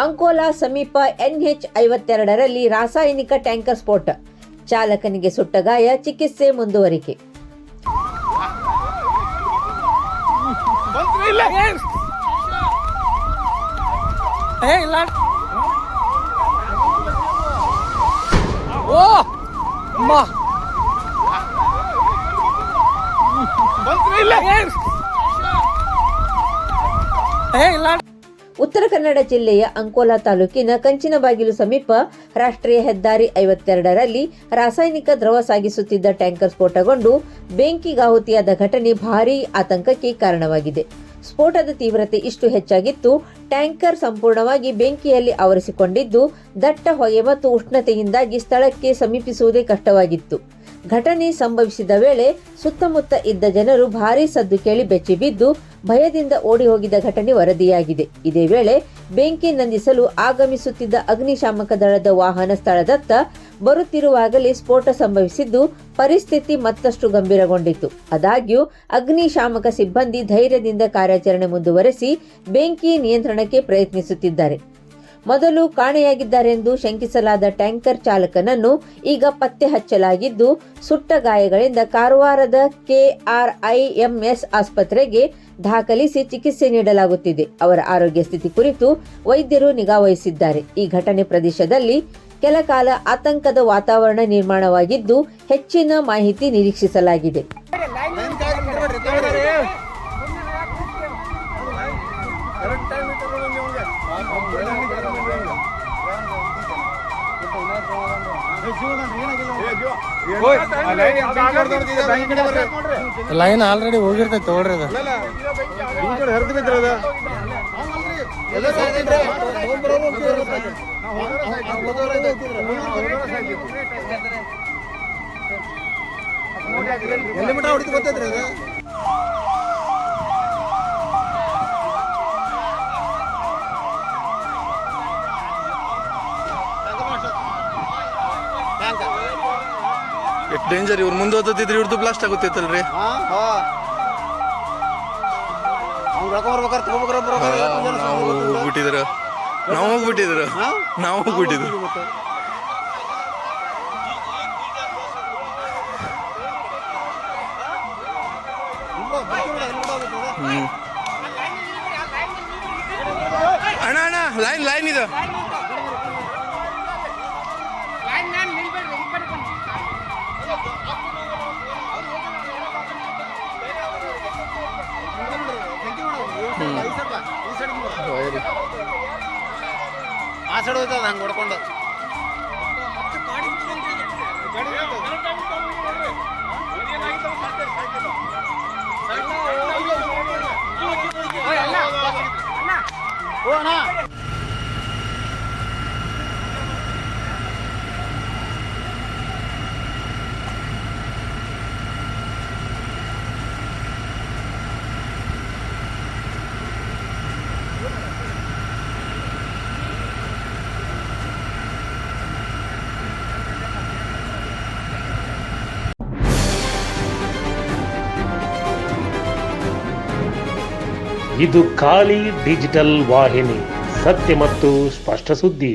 ಅಂಕೋಲಾ ಸಮೀಪ NH52ರಲ್ಲಿ ರಾಸಾಯನಿಕ ಟ್ಯಾಂಕರ್ ಸ್ಫೋಟ, ಚಾಲಕನಿಗೆ ಸುಟ್ಟ ಗಾಯ, ಚಿಕಿತ್ಸೆ ಮುಂದುವರಿಕೆ. ಉತ್ತರ ಕನ್ನಡ ಜಿಲ್ಲೆಯ ಅಂಕೋಲಾ ತಾಲೂಕಿನ ಕಂಚಿನಬಾಗಿಲು ಸಮೀಪ ರಾಷ್ಟ್ರೀಯ ಹೆದ್ದಾರಿ 52ರಲ್ಲಿ ರಾಸಾಯನಿಕ ದ್ರವ ಸಾಗಿಸುತ್ತಿದ್ದ ಟ್ಯಾಂಕರ್ ಸ್ಫೋಟಗೊಂಡು ಬೆಂಕಿಗಾಹುತಿಯಾದ ಘಟನೆ ಭಾರೀ ಆತಂಕಕ್ಕೆ ಕಾರಣವಾಗಿದೆ. ಸ್ಫೋಟದ ತೀವ್ರತೆ ಇಷ್ಟು ಹೆಚ್ಚಾಗಿತ್ತು, ಟ್ಯಾಂಕರ್ ಸಂಪೂರ್ಣವಾಗಿ ಬೆಂಕಿಯಲ್ಲಿ ಆವರಿಸಿಕೊಂಡಿದ್ದು ದಟ್ಟ ಹೊಗೆ ಮತ್ತು ಉಷ್ಣತೆಯಿಂದಾಗಿ ಸ್ಥಳಕ್ಕೆ ಸಮೀಪಿಸುವುದೇ ಕಷ್ಟವಾಗಿತ್ತು. ಘಟನೆ ಸಂಭವಿಸಿದ ವೇಳೆ ಸುತ್ತಮುತ್ತ ಇದ್ದ ಜನರು ಭಾರೀ ಸದ್ದು ಕೇಳಿ ಬೆಚ್ಚಿಬಿದ್ದು ಭಯದಿಂದ ಓಡಿ ಹೋಗಿದ್ದ ಘಟನೆ ವರದಿಯಾಗಿದೆ. ಇದೇ ವೇಳೆ ಬೆಂಕಿ ನಂದಿಸಲು ಆಗಮಿಸುತ್ತಿದ್ದ ಅಗ್ನಿಶಾಮಕ ದಳದ ವಾಹನ ಸ್ಥಳದತ್ತ ಬರುತ್ತಿರುವಾಗಲೇ ಸ್ಫೋಟ ಸಂಭವಿಸಿದ್ದು ಪರಿಸ್ಥಿತಿ ಮತ್ತಷ್ಟು ಗಂಭೀರಗೊಂಡಿತು. ಆದಾಗ್ಯೂ ಅಗ್ನಿಶಾಮಕ ಸಿಬ್ಬಂದಿ ಧೈರ್ಯದಿಂದ ಕಾರ್ಯಾಚರಣೆ ಮುಂದುವರೆಸಿ ಬೆಂಕಿ ನಿಯಂತ್ರಣಕ್ಕೆ ಪ್ರಯತ್ನಿಸುತ್ತಿದ್ದಾರೆ. ಮೊದಲು ಕಾಣೆಯಾಗಿದ್ದಾರೆಂದು ಶಂಕಿಸಲಾದ ಟ್ಯಾಂಕರ್ ಚಾಲಕನನ್ನು ಈಗ ಪತ್ತೆ ಹಚ್ಚಲಾಗಿದ್ದು ಸುಟ್ಟ ಗಾಯಗಳಿಂದ ಕಾರವಾರದ KRIMS ಆಸ್ಪತ್ರೆಗೆ ದಾಖಲಿಸಿ ಚಿಕಿತ್ಸೆ ನೀಡಲಾಗುತ್ತಿದೆ. ಅವರ ಆರೋಗ್ಯ ಸ್ಥಿತಿ ಕುರಿತು ವೈದ್ಯರು ನಿಗಾ ವಹಿಸಿದ್ದಾರೆ. ಈ ಘಟನೆ ಪ್ರದೇಶದಲ್ಲಿ ಕೆಲಕಾಲ ಆತಂಕದ ವಾತಾವರಣ ನಿರ್ಮಾಣವಾಗಿದ್ದು ಹೆಚ್ಚಿನ ಮಾಹಿತಿ ನಿರೀಕ್ಷಿಸಲಾಗಿದೆ. ಲೈನ್ ಆಲ್ರೆಡಿ ಹೋಗಿರ್ತೈತೆ ತಗೊಳ್ರಿ. ಡೇಂಜರ್. ಇವ್ರು ಮುಂದೆ ಓದತ್ತಿದ್ರೆ ಇವ್ರದ್ದು ಬ್ಲಾಸ್ಟ್ ಆಗುತ್ತೈತಲ್ರಿ. ನಾವು ಹೋಗ್ಬಿಟ್ಟಿದ್ರು. ಅಣ್ಣ ಲೈನ್ ಇದು. ಆ ಸೈಡ್ ಹೋಯ್ತದ ಹಂಗೆ ಹೊಡ್ಕೊಂಡು ಇದು ಖಾಲಿ ಡಿಜಿಟಲ್ ವಾಹಿನಿ, ಸತ್ಯ ಮತ್ತು ಸ್ಪಷ್ಟ ಸುದ್ದಿ.